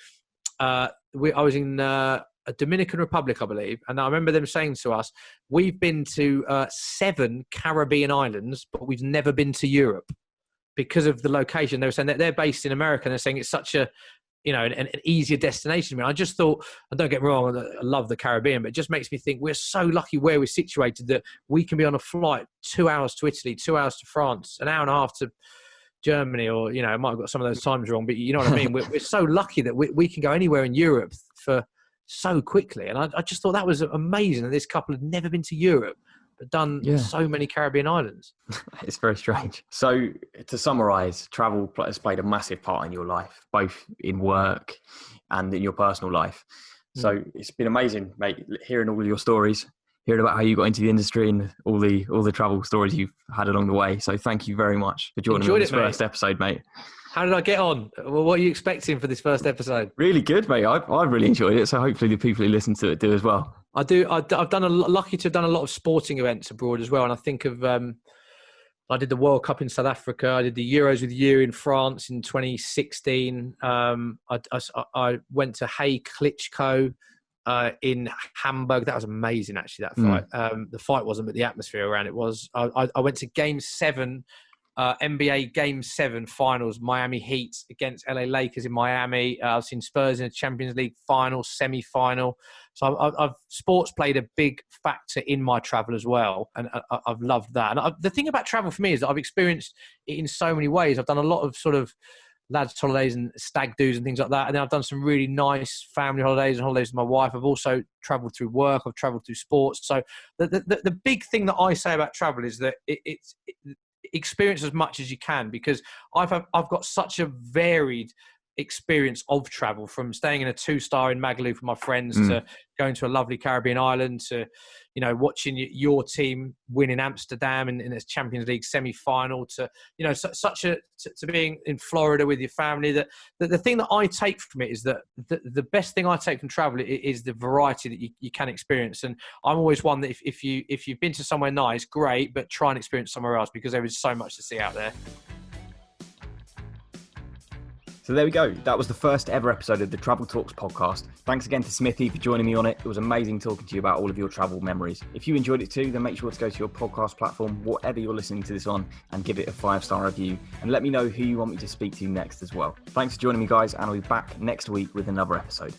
I was in a Dominican Republic, I believe, and I remember them saying to us, "We've been to 7 Caribbean islands, but we've never been to Europe because of the location." They were saying that they're based in America, and they're saying it's such a an easier destination. I mean, I just thought, and don't get me wrong, I love the Caribbean, but it just makes me think we're so lucky where we're situated that we can be on a flight 2 hours to Italy, 2 hours to France, an hour and a half to Germany, or I might have got some of those times wrong, but you know what I mean. We're so lucky that we can go anywhere in Europe for so quickly, and I just thought that was amazing that this couple had never been to Europe but done so many Caribbean islands. It's very strange. So to summarize, travel has played a massive part in your life, both in work and in your personal life. So it's been amazing, mate, hearing all of your stories, hearing about how you got into the industry and all the travel stories you've had along the way. So thank you very much for joining me on this first episode, mate. How did I get on? Well, what are you expecting for this first episode? Really good, mate. I really enjoyed it. So hopefully the people who listen to it do as well. I do. I've lucky to have done a lot of sporting events abroad as well. And I think of, I did the World Cup in South Africa. I did the Euros with you in France in 2016. I went to Hey Klitschko in Hamburg. That was amazing, actually, that fight. The fight wasn't, but the atmosphere around it was. I went to Game 7, NBA Game 7 finals, Miami Heat against LA Lakers in Miami. I've seen Spurs in a Champions League final, semi-final. So I've sports played a big factor in my travel as well, and I've loved that. And the thing about travel for me is that I've experienced it in so many ways. I've done a lot of sort of lads' holidays and stag do's and things like that. And then I've done some really nice family holidays and holidays with my wife. I've also travelled through work. I've travelled through sports. So the big thing that I say about travel is that it's experience as much as you can, because I've got such a varied experience of travel, from staying in a 2-star in Magaluf with my friends to going to a lovely Caribbean island to watching your team win in Amsterdam in a Champions League semi-final to to being in Florida with your family. That the thing that I take from it is that the best thing I take from travel is the variety that you can experience. And I'm always one that if you've been to somewhere nice, great, but try and experience somewhere else, because there is so much to see out there. So there we go. That was the first ever episode of the Travel Talks podcast. Thanks again to Smithy for joining me on it. It was amazing talking to you about all of your travel memories. If you enjoyed it too, then make sure to go to your podcast platform, whatever you're listening to this on, and give it a 5-star review. And let me know who you want me to speak to next as well. Thanks for joining me, guys, and I'll be back next week with another episode.